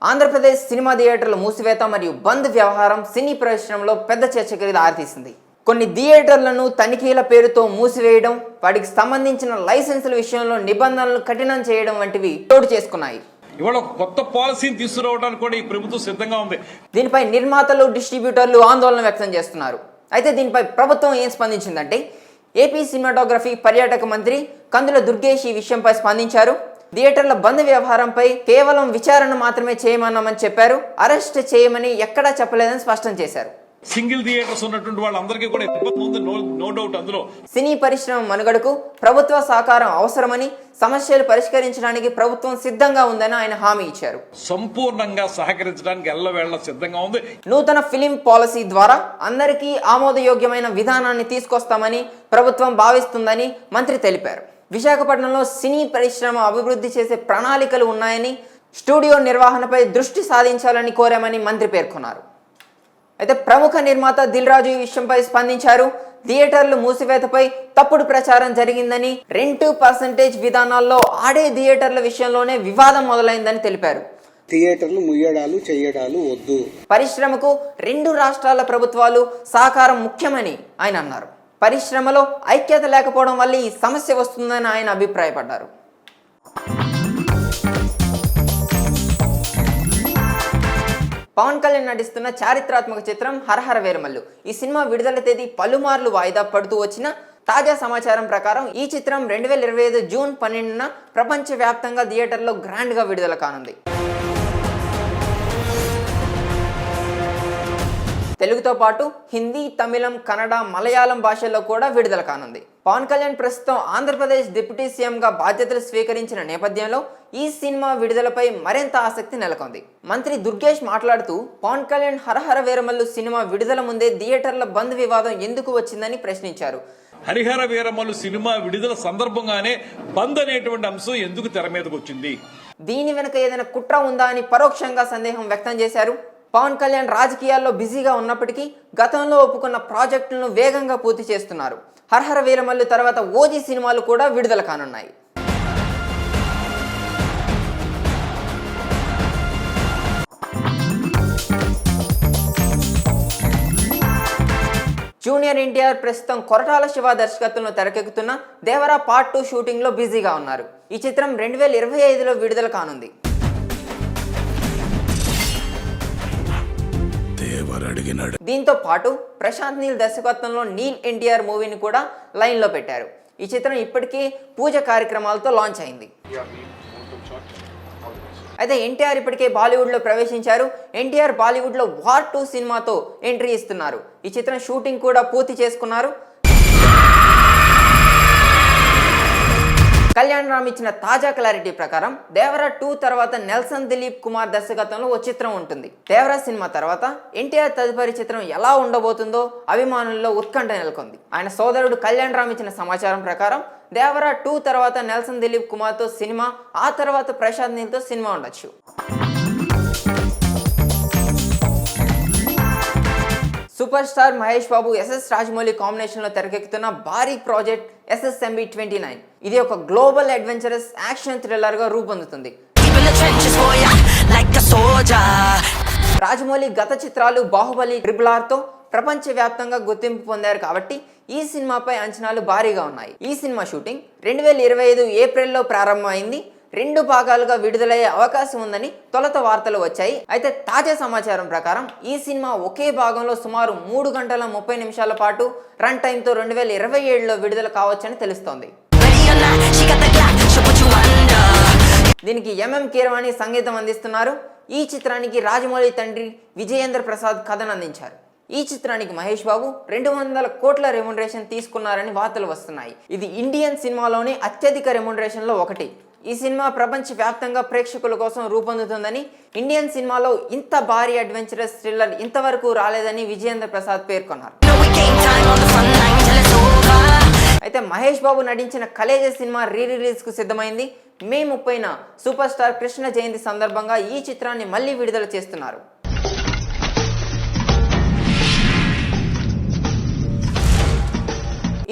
Andhra Pradesh cinema థియేటర్ల మూసివేత మరియు బంద్ వ్యవహారం సినీ పరిశ్రమలో పెద్ద చర్చకి దారితీసింది. కొన్ని థియేటర్లను తనిఖీల పేరుతో మూసివేయడం, వాటికి సంబంధించిన లైసెన్సుల విషయంలో నిబంధనలు కఠినం చేయడం వంటివి చోటు చేసుకున్నాయి. ఇవాళ కొత్త పాలసీని తీసుకురావడానికి కూడా ఈ ప్రభుత్వం సిద్ధంగా ఉంది. దీనిపై నిర్మాతలు, డిస్ట్రిబ్యూటర్లు ఆందోళన వ్యక్తం చేస్తున్నారు. అయితే దీనిపై ప్రభుత్వం ఏం స్పందించిందంటే, ఏపీ సినిమాటోగ్రఫీ పర్యాటక మంత్రి కందుల దుర్గేష్ ఈ విషయంపై స్పందించారు. థియేటర్ల బంద్ వ్యవహారంపై కేవలం విచారణ మాత్రమే చేయమన్నామని చెప్పారు. అరెస్ట్ చేయమని ఎక్కడా చెప్పలేదని స్పష్టం చేశారు. సింగిల్ థియేటర్స్ ఉన్నటువంటి వాళ్ళందరికీ కూడా ఇబ్బంది ఉంది, నో డౌట్. అందులో సినీ పరిశ్రమ మనుగడకు ప్రభుత్వ సహకారం అవసరమని, సమస్యలు పరిష్కరించడానికి ప్రభుత్వం సిద్ధంగా ఉందని ఆయన హామీ ఇచ్చారు. సంపూర్ణంగా సహకరించడానికి ఎల్లవేళ సిద్ధంగా ఉంది. నూతన ఫిలిం పాలసీ ద్వారా అందరికీ ఆమోదయోగ్యమైన విధానాన్ని తీసుకొస్తామని ప్రభుత్వం భావిస్తుందని మంత్రి తెలిపారు. విశాఖపట్నంలో సినీ పరిశ్రమ అభివృద్ధి చేసే ప్రణాళికలు ఉన్నాయని, స్టూడియో నిర్వహణపై దృష్టి సాధించాలని కోరామని మంత్రి పేర్కొన్నారు. అయితే ప్రముఖ నిర్మాత దిల్ రాజు ఈ విషయంపై స్పందించారు. థియేటర్లు మూసివేతపై తప్పుడు ప్రచారం జరిగిందని, 2% విధానాల్లో ఆడే థియేటర్ల విషయంలోనే వివాదం మొదలైందని తెలిపారు. థియేటర్లు ముయ్యడాలు చేయడాలు వద్దు. పరిశ్రమకు 2 రాష్ట్రాల ప్రభుత్వాలు సహకారం ముఖ్యమని ఆయన అన్నారు. పరిశ్రమలో ఐక్యత లేకపోవడం వల్ల ఈ సమస్య వస్తుందని ఆయన అభిప్రాయపడ్డారు. పవన్ కళ్యాణ్ నటిస్తున్న చారిత్రాత్మక చిత్రం హరహర వీరమల్లు. ఈ సినిమా విడుదల తేదీ పలుమార్లు వాయిదా పడుతూ వచ్చిన తాజా సమాచారం ప్రకారం ఈ చిత్రం 2025 జూన్ 12న ప్రపంచవ్యాప్తంగా థియేటర్లో గ్రాండ్గా విడుదల కానుంది. తెలుగుతో పాటు హిందీ, తమిళం, కన్నడ, మలయాళం భాషల్లో కూడా విడుదల కానుంది. పవన్ కళ్యాణ్ ప్రస్తుతం ఆంధ్రప్రదేశ్ డిప్యూటీ సీఎంగా బాధ్యతలు స్వీకరించిన నేపథ్యంలో ఈ సినిమా విడుదలపై మరింత ఆసక్తి నెలకొంది. మంత్రి దుర్గేష్ మాట్లాడుతూ, పవన్ కళ్యాణ్ హరహర వీరమల్లు సినిమా విడుదల ముందే థియేటర్ల బంద్ వివాదం ఎందుకు వచ్చిందని ప్రశ్నించారు. హరిహర వీరమల్లు సినిమా విడుదల సందర్భంగానే బంద్ అనేటువంటి అంశం ఎందుకు తెర మీదకు వచ్చింది? దీని వెనుక ఏదైనా కుట్ర ఉందా అని పరోక్షంగా సందేహం వ్యక్తం చేశారు. పవన్ కళ్యాణ్ రాజకీయాల్లో బిజీగా ఉన్నప్పటికీ గతంలో ఒప్పుకున్న ప్రాజెక్టులను వేగంగా పూర్తి చేస్తున్నారు. హరహర వీరమల్లు తర్వాత ఓజీ సినిమాలు కూడా విడుదల కానున్నాయి. జూనియర్ ఎన్టీఆర్ ప్రస్తుతం కొరటాల శివ దర్శకత్వంలో తెరకెక్కుతున్న దేవరా పార్ట్ 2 షూటింగ్లో బిజీగా ఉన్నారు. ఈ చిత్రం 2025లో విడుదల కానుంది. దీంతో పాటు ప్రశాంత్ నీల్ దర్శకత్వంలో నీల్ ఎన్టీఆర్ మూవీని కూడా లైన్లో పెట్టారు. ఈ చిత్రం ఇప్పటికే పూజ కార్యక్రమాలతో లాంచ్ అయింది. అయితే ఎన్టీఆర్ ఇప్పటికే బాలీవుడ్లో ప్రవేశించారు. ఎన్టీఆర్ బాలీవుడ్లో వార్ 2 సినిమాతో ఎంట్రీ ఇస్తున్నారు. ఈ చిత్రం షూటింగ్ కూడా పూర్తి చేసుకున్నారు. కళ్యాణ్ రామ్ ఇచ్చిన తాజా క్లారిటీ ప్రకారం దేవరా 2 తర్వాత నెల్సన్ దిలీప్ కుమార్ దర్శకత్వంలో ఓ చిత్రం ఉంటుంది. దేవరా సినిమా తర్వాత ఎన్టీఆర్ తదుపరి చిత్రం ఎలా ఉండబోతుందో అభిమానుల్లో ఉత్కంఠ నెలకొంది. ఆయన సోదరుడు కళ్యాణ్ రామ్ ఇచ్చిన సమాచారం ప్రకారం దేవరా 2 తర్వాత నెల్సన్ దిలీప్ కుమార్తో సినిమా, ఆ తర్వాత ప్రశాంత్ నీల్తో సినిమా ఉండొచ్చు. Super star Mahesh Babu, SS Rajamouli కాంబినేషన్లో తెరకెక్కుతున్న భారీ ప్రాజెక్ట్ SSMB 29. ఇది ఒక గ్లోబల్ అడ్వెంచరస్ యాక్షన్ థ్రిల్లర్గా రూపొందుతుంది. రాజమౌళి గత చిత్రాలు బాహుబలి, RRRతో ప్రపంచవ్యాప్తంగా గుర్తింపు పొందారు కాబట్టి ఈ సినిమాపై అంచనాలు భారీగా ఉన్నాయి. ఈ సినిమా షూటింగ్ 2025 ఏప్రిల్లో ప్రారంభమైంది. 2 భాగాలుగా విడుదలయ్యే అవకాశం ఉందని తొలుత వార్తలు వచ్చాయి. అయితే తాజా సమాచారం ప్రకారం ఈ సినిమా ఒకే భాగంలో సుమారు 3 గంటల 30 నిమిషాల పాటు రన్ టైంతో 2027లో విడుదల కావచ్చని తెలుస్తోంది. దీనికి MM కీరవాణి సంగీతం అందిస్తున్నారు. ఈ చిత్రానికి రాజమౌళి తండ్రి విజయేంద్ర ప్రసాద్ కథను అందించారు. ఈ చిత్రానికి మహేష్ బాబు 200 కోట్ల రెమ్యునరేషన్ తీసుకున్నారని వార్తలు వస్తున్నాయి. ఇది ఇండియన్ సినిమాలోనే అత్యధిక రెమ్యునరేషన్లో ఒకటి. ఈ సినిమా ప్రపంచ వ్యాప్తంగా ప్రేక్షకుల కోసం రూపొందుతుందని, ఇండియన్ సినిమాలో ఇంత భారీ అడ్వెంచరస్ థ్రిల్లర్ ఇంతవరకు రాలేదని విజయేంద్ర ప్రసాద్ పేర్కొన్నారు. అయితే మహేష్ బాబు నటించిన కలేజ సినిమా రిలీజ్కు సిద్ధమైంది. మే 30న సూపర్ స్టార్ కృష్ణ జయంతి సందర్భంగా ఈ చిత్రాన్ని మళ్ళీ విడుదల చేస్తున్నారు.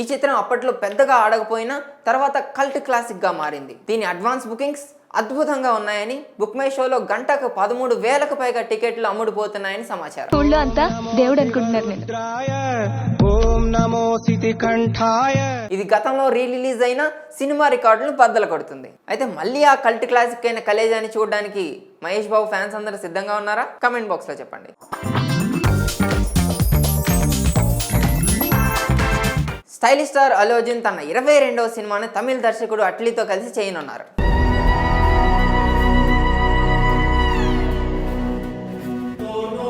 ఈ చిత్రం అప్పట్లో పెద్దగా ఆడకపోయినా తర్వాత కల్ట్ క్లాసిక్గా మారింది. దీని అడ్వాన్స్ బుకింగ్స్ అద్భుతంగా ఉన్నాయని బుక్ మై షోలో గంటకు 13,000కు పైగా టికెట్లు అమ్ముడుపోతున్నాయని సమాచారం. ఊళ్ళో అంతా దేవుడు అనుకుంటున్నారు నేను. ఇది గతంలో రిలీజ్ అయిన సినిమా రికార్డులను బద్దలు కొడుతుంది. అయితే మళ్ళీ ఆ కల్ట్ క్లాసిక్ అయిన కలేజాని చూడడానికి మహేష్ బాబు ఫ్యాన్స్ అందరూ సిద్ధంగా ఉన్నారా? కమెంట్ బాక్స్ లో చెప్పండి. స్టైలిష్ స్టార్ అల్లు అర్జున్ తన 22వ సినిమాను తమిళ దర్శకుడు అట్లీతో కలిసి చేయనున్నారు.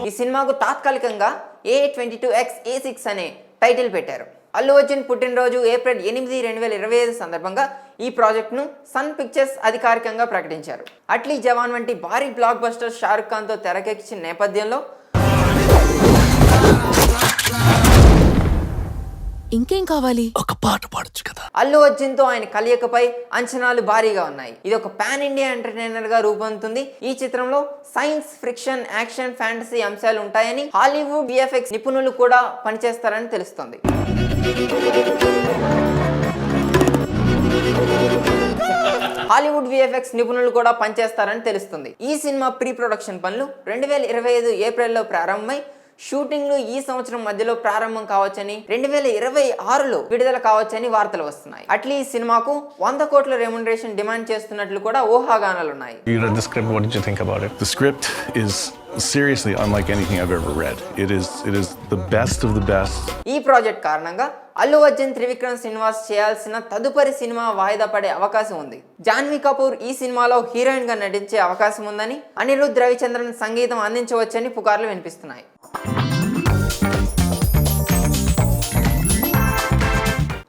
ఈ సినిమాకు తాత్కాలికంగా A22X-A6 అనే టైటిల్ పెట్టారు. అల్లు అర్జున్ పుట్టినరోజు ఏప్రిల్ 8, 2025 సందర్భంగా ఈ ప్రాజెక్ట్ను సన్ పిక్చర్స్ అధికారికంగా ప్రకటించారు. అట్లీ జవాన్ వంటి భారీ బ్లాక్ బస్టర్ షారుఖ్ ఖాన్తో తెరకెక్కించిన నేపథ్యంలో ఇంకేం కావాలి? ఒక పాట పాడొచ్చు కదా. అల్లు అర్జున్ తో ఆయన కలయికపై అంచనాలు భారీగా ఉన్నాయి. ఇది ఒక పాన్ ఇండియా ఎంటర్టైనర్ గా రూపొందుతుంది. ఈ చిత్రంలో సైన్స్, ఫ్రిక్షన్, యాక్షన్, ఫ్యాంటసీ అంశాలు ఉంటాయని హాలీవుడ్ VFX నిపుణులు కూడా పనిచేస్తారని తెలుస్తోంది. హాలీవుడ్ VFX నిపుణులు కూడా పనిచేస్తారని తెలుస్తుంది. ఈ సినిమా ప్రీ ప్రొడక్షన్ పనులు 2025 ఏప్రిల్లో ప్రారంభమై షూటింగ్లు ఈ సంవత్సరం మధ్యలో ప్రారంభం కావచ్చని 2026లో విడుదల కావచ్చని వార్తలు వస్తున్నాయి. అట్లీ ఈ సినిమాకు 100 కోట్ల రెమ్యునరేషన్ డిమాండ్ చేస్తున్నట్లు కూడా ఊహాగానాలు ఉన్నాయి. You read the script. What did you think about it? The script is seriously unlike anything I've ever read. It is the best of the best. ఈ ప్రాజెక్ట్ కారణంగా అల్లు అర్జున్ త్రివిక్రమ్ శ్రీనివాస్ చేయాల్సిన తదుపరి సినిమా వాయిదా పడే అవకాశం ఉంది. జాన్వీ కపూర్ ఈ సినిమాలో హీరోయిన్ గా నటించే అవకాశం ఉందని, అనిరుద్ రవిచంద్రన్ సంగీతం అందించవచ్చని పుకార్లు వినిపిస్తున్నాయి.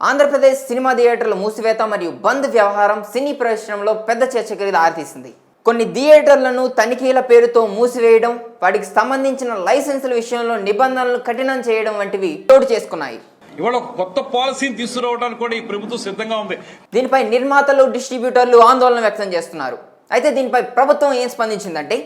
ఆంధ్రప్రదేశ్ సినిమా థియేటర్ల మూసివేత మరియు బంద్ వ్యవహారం సినీ పరిశ్రమలో పెద్ద చర్చకు దారితీసింది. కొన్ని థియేటర్లను తనిఖీల పేరుతో మూసివేయడం, వాటికి సంబంధించిన లైసెన్సుల విషయంలో నిబంధనలు కఠినం చేయడం వంటివి చోటు చేసుకున్నాయి. ఇవాళ కొత్త పాలసీని తీసుకురావడానికి కూడా ఈ ప్రభుత్వం సిద్ధంగా ఉంది. దీనిపై నిర్మాతలు, డిస్ట్రిబ్యూటర్లు ఆందోళన వ్యక్తం చేస్తున్నారు. అయితే దీనిపై ప్రభుత్వం ఏం స్పందించిందంటే,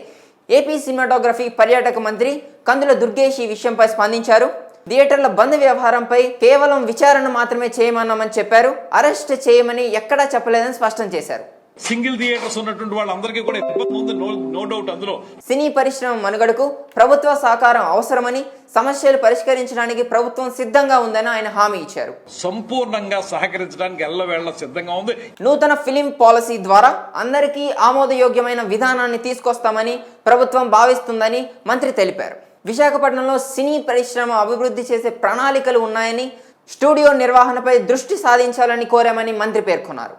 ఏపీ సినిమాటోగ్రఫీ పర్యాటక మంత్రి కందుల దుర్గేష్ ఈ విషయంపై స్పందించారు. థియేటర్ల బంద్ వ్యవహారంపై కేవలం విచారణ మాత్రమే చేయమన్నామని చెప్పారు. అరెస్ట్ చేయమని ఎక్కడా చెప్పలేదని స్పష్టం చేశారు. సింగిల్ థియేటర్స్ ఉన్నటువంటి వాళ్ళందరికీ కూడా ఇబ్బంది ఉంది, నో డౌట్. అందులో సినీ పరిశ్రమ మనుగడకు ప్రభుత్వ సహకారం అవసరమని, సమస్యలు పరిష్కరించడానికి ప్రభుత్వం సిద్ధంగా ఉందని ఆయన హామీ ఇచ్చారు. సంపూర్ణంగా సహకరించడానికి ఎల్లవేళ సిద్ధంగా ఉంది. నూతన ఫిలిం పాలసీ ద్వారా అందరికీ ఆమోదయోగ్యమైన విధానాన్ని తీసుకొస్తామని ప్రభుత్వం భావిస్తుందని మంత్రి తెలిపారు. విశాఖపట్నంలో సినీ పరిశ్రమ అభివృద్ధి చేసే ప్రణాళికలు ఉన్నాయని, స్టూడియో నిర్వహణపై దృష్టి సాధించాలని కోరామని మంత్రి పేర్కొన్నారు.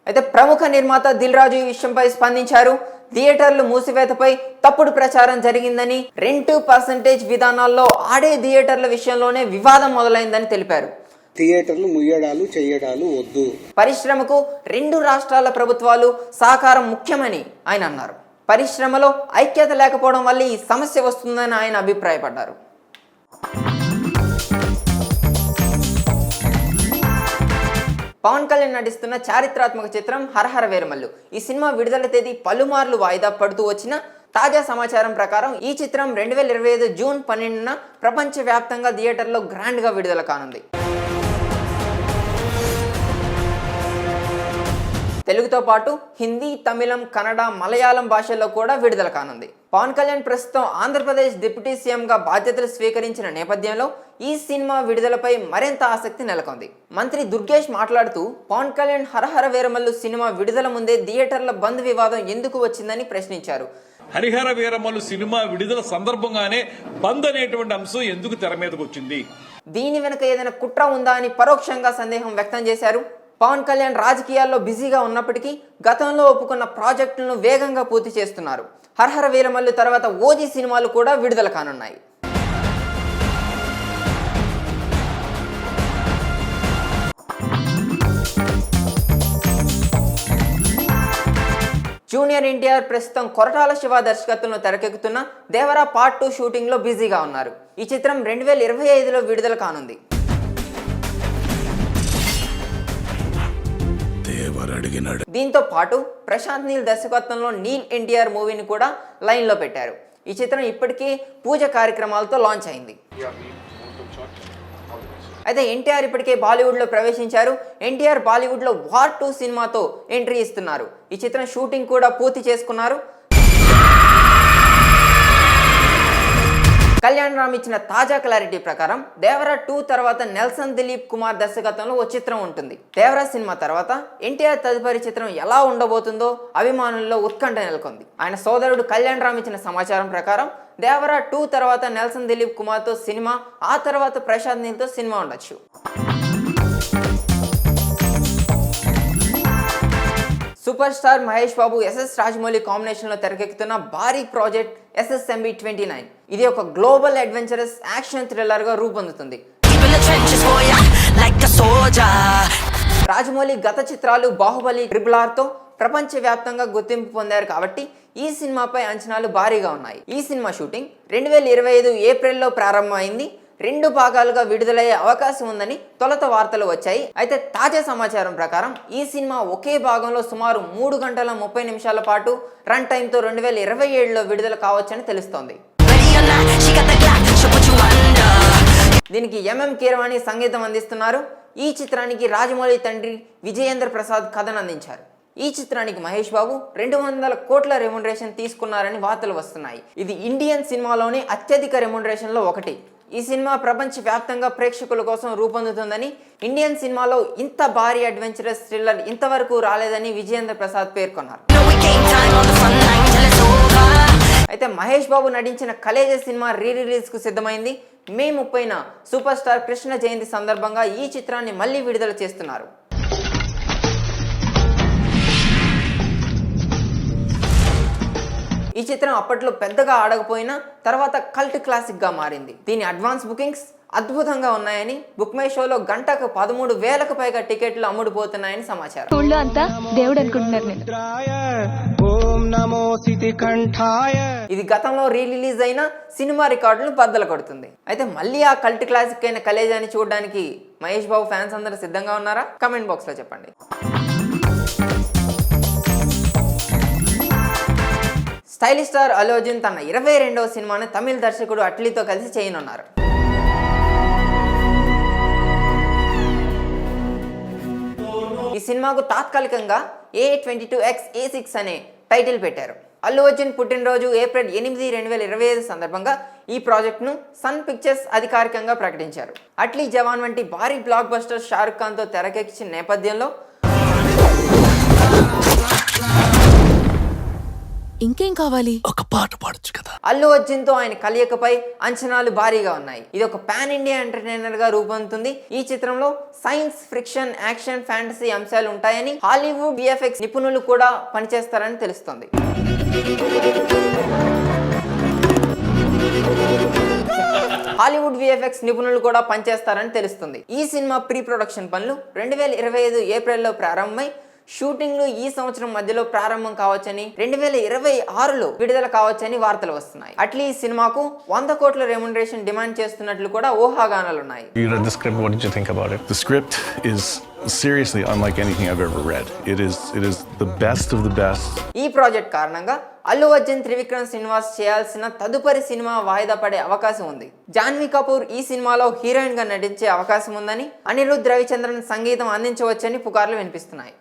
అయితే ప్రముఖ నిర్మాత దిల్ రాజు ఈ విషయంపై స్పందించారు. థియేటర్లు మూసివేతపై తప్పుడు ప్రచారం జరిగిందని, రెంట్ పర్సంటేజ్ విధానాల్లో ఆడే థియేటర్ల విషయంలోనే వివాదం మొదలైందని తెలిపారు. థియేటర్లు ముయ్యడాలు చేయడాలు వద్దు. పరిశ్రమకు 2 రాష్ట్రాల ప్రభుత్వాలు సహకారం ముఖ్యమని ఆయన అన్నారు. పరిశ్రమలో ఐక్యత లేకపోవడం వల్ల ఈ సమస్య వస్తుందని ఆయన అభిప్రాయపడ్డారు. పవన్ కళ్యాణ్ నటిస్తున్న చారిత్రాత్మక చిత్రం హరహర వీరమల్లు. ఈ సినిమా విడుదల తేదీ పలుమార్లు వాయిదా పడుతూ వచ్చిన తాజా సమాచారం ప్రకారం ఈ చిత్రం 2025 జూన్ 12న ప్రపంచవ్యాప్తంగా థియేటర్లో గ్రాండ్గా విడుదల కానుంది. తెలుగుతో పాటు హిందీ, తమిళం, కన్నడ, మలయాళం భాషల్లో కూడా విడుదల కానుంది. పవన్ కళ్యాణ్ ప్రస్తుతం ఆంధ్రప్రదేశ్ డిప్యూటీ సీఎంగా బాధ్యతలు స్వీకరించిన నేపథ్యంలో ఈ సినిమా విడుదలపై మరింత ఆసక్తి నెలకొంది. మంత్రి దుర్గేష్ మాట్లాడుతూ, పవన్ కళ్యాణ్ హరహర వీరమల్లు సినిమా విడుదల ముందే థియేటర్ల బంద్ వివాదం ఎందుకు వచ్చిందని ప్రశ్నించారు. హరిహర వీరమల్లు సినిమా విడుదల సందర్భంగానే బంద్ అనేటువంటి అంశం ఎందుకు తెర మీదకు వచ్చింది? దీని వెనుక ఏదైనా కుట్ర ఉందా అని పరోక్షంగా సందేహం వ్యక్తం చేశారు. పవన్ కళ్యాణ్ రాజకీయాల్లో బిజీగా ఉన్నప్పటికీ గతంలో ఒప్పుకున్న ప్రాజెక్టులను వేగంగా పూర్తి చేస్తున్నారు. హరహర వీరమల్లు తర్వాత ఓజీ సినిమాలు కూడా విడుదల కానున్నాయి. జూనియర్ ఎన్టీఆర్ ప్రస్తుతం కొరటాల శివ దర్శకత్వంలో తెరకెక్కుతున్న దేవరా పార్ట్ 2 షూటింగ్లో బిజీగా ఉన్నారు. ఈ చిత్రం 2025లో విడుదల కానుంది. దీంతో పాటు ప్రశాంత్ నీల్ దర్శకత్వంలో నీల్ ఎన్టీఆర్ మూవీని కూడా లైన్లో పెట్టారు. ఈ చిత్రం ఇప్పటికే పూజ కార్యక్రమాలతో లాంచ్ అయింది. అయితే ఎన్టీఆర్ ఇప్పటికే బాలీవుడ్లో ప్రవేశించారు. ఎన్టీఆర్ బాలీవుడ్లో వార్ 2 సినిమాతో ఎంట్రీ ఇస్తున్నారు. ఈ చిత్రం షూటింగ్ కూడా పూర్తి చేసుకున్నారు. కళ్యాణ్ రామ్ ఇచ్చిన తాజా క్లారిటీ ప్రకారం దేవరా 2 తర్వాత నెల్సన్ దిలీప్ కుమార్ దర్శకత్వంలో ఓ చిత్రం ఉంటుంది. దేవరా సినిమా తర్వాత ఎన్టీఆర్ తదుపరి చిత్రం ఎలా ఉండబోతుందో అభిమానుల్లో ఉత్కంఠ నెలకొంది. ఆయన సోదరుడు కళ్యాణ్ రామ్ ఇచ్చిన సమాచారం ప్రకారం దేవరా 2 తర్వాత నెల్సన్ దిలీప్ కుమార్తో సినిమా, ఆ తర్వాత ప్రశాంత్ నీల్తో సినిమా ఉండొచ్చు. Super star Mahesh Babu SS Rajamouli కాంబినేషన్లో తెరకెక్కుతున్న భారీ ప్రాజెక్ట్ SSMB 29. ఇది ఒక గ్లోబల్ అడ్వెంచరస్ యాక్షన్ థ్రిల్లర్గా రూపొందుతుంది. రాజమౌళి గత చిత్రాలు బాహుబలి, RRRతో ప్రపంచవ్యాప్తంగా గుర్తింపు పొందారు కాబట్టి ఈ సినిమాపై అంచనాలు భారీగా ఉన్నాయి. ఈ సినిమా షూటింగ్ 2025 ఏప్రిల్లో ప్రారంభమైంది. 2 భాగాలుగా విడుదలయ్యే అవకాశం ఉందని తొలుత వార్తలు వచ్చాయి. అయితే తాజా సమాచారం ప్రకారం ఈ సినిమా ఒకే భాగంలో సుమారు 3 గంటల 30 నిమిషాల పాటు రన్ టైంతో 2027లో విడుదల కావచ్చని తెలుస్తోంది. దీనికి MM కీరవాణి సంగీతం అందిస్తున్నారు. ఈ చిత్రానికి రాజమౌళి తండ్రి విజయేంద్ర ప్రసాద్ కథను అందించారు. ఈ చిత్రానికి మహేష్ బాబు 200 కోట్ల రెమ్యునరేషన్ తీసుకున్నారని వార్తలు వస్తున్నాయి. ఇది ఇండియన్ సినిమాలోనే అత్యధిక రెమ్యునరేషన్లో ఒకటి. ఈ సినిమా ప్రపంచ వ్యాప్తంగా ప్రేక్షకుల కోసం రూపొందుతుందని, ఇండియన్ సినిమాలో ఇంత భారీ అడ్వెంచరస్ థ్రిల్లర్ ఇంతవరకు రాలేదని విజయేంద్ర ప్రసాద్ పేర్కొన్నారు. అయితే మహేష్ బాబు నటించిన కలేజా సినిమా రిలీజ్కు సిద్ధమైంది. మే 30న సూపర్ స్టార్ కృష్ణ జయంతి సందర్భంగా ఈ చిత్రాన్ని మళ్ళీ విడుదల చేస్తున్నారు. ఈ చిత్రం అప్పట్లో పెద్దగా ఆడకపోయినా తర్వాత కల్ట్ క్లాసిక్గా మారింది. దీని అడ్వాన్స్ బుకింగ్స్ అద్భుతంగా ఉన్నాయని, బుక్ మై షోలో గంటకు 13,000కు పైగా టికెట్లు అమ్ముడుపోతున్నాయని సమాచారం. ఊళ్ళో అంతా దేవుడు అనుకుంటున్నారు నేను. ఇది గతంలో రిలీజ్ అయిన సినిమా రికార్డులను బద్దలు కొడుతుంది. అయితే మళ్ళీ ఆ కల్ట్ క్లాసిక్ అయిన కలేజాని చూడడానికి మహేష్ బాబు ఫ్యాన్స్ అందరూ సిద్ధంగా ఉన్నారా? కమెంట్ బాక్స్లో చెప్పండి. స్టైలిష్ స్టార్ అల్లు అర్జున్ తన 22వ సినిమాను తమిళ దర్శకుడు అట్లీతో కలిసి చేయనున్నారు. ఈ సినిమాకు తాత్కాలికంగా A22X-A6 అనే టైటిల్ పెట్టారు. అల్లు అర్జున్ పుట్టినరోజు ఏప్రిల్ 8, 2025 సందర్భంగా ఈ ప్రాజెక్ట్ను సన్ పిక్చర్స్ అధికారికంగా ప్రకటించారు. అట్లీ జవాన్ వంటి భారీ బ్లాక్ బస్టర్ షారుఖ్ ఖాన్తో తెరకెక్కించిన నేపథ్యంలో ఇంకేం కావాలి? ఒక పాట పాడొచ్చు కదా. అల్లు అర్జున్ తో ఆయన కలయికపై అంచనాలు భారీగా ఉన్నాయి. ఇది ఒక పాన్ ఇండియా ఎంటర్టైనర్ గా రూపొందుతుంది. ఈ చిత్రంలో సైన్స్, ఫ్రిక్షన్, యాక్షన్, ఫ్యాంటసీ అంశాలు ఉంటాయని, హాలీవుడ్ VFX నిపుణులు కూడా పనిచేస్తారని తెలుస్తోంది. హాలీవుడ్ VFX నిపుణులు కూడా పనిచేస్తారని తెలుస్తుంది. ఈ సినిమా ప్రీ ప్రొడక్షన్ పనులు 2025 ఏప్రిల్లో ప్రారంభమై షూటింగ్లు ఈ సంవత్సరం మధ్యలో ప్రారంభం కావచ్చని, 2026లో విడుదల కావచ్చని వార్తలు వస్తున్నాయి. అట్లీ ఈ సినిమాకు 100 కోట్ల రెమ్యునరేషన్ డిమాండ్ చేస్తున్నట్లు కూడా ఊహాగానాలున్నాయి. You read the script. What did you think about it? The script is seriously unlike anything I've ever read. It is the best of the best. ఈ ప్రాజెక్ట్ కారణంగా అల్లు అర్జున్, త్రివిక్రమ్ శ్రీనివాస్ చేయాల్సిన తదుపరి సినిమా వాయిదా పడే అవకాశం ఉంది. జాన్వీ కపూర్ ఈ సినిమాలో హీరోయిన్ గా నటించే అవకాశం ఉందని, అనిరుద్ రవిచంద్రన్ సంగీతం అందించవచ్చని పుకార్లు వినిపిస్తున్నాయి.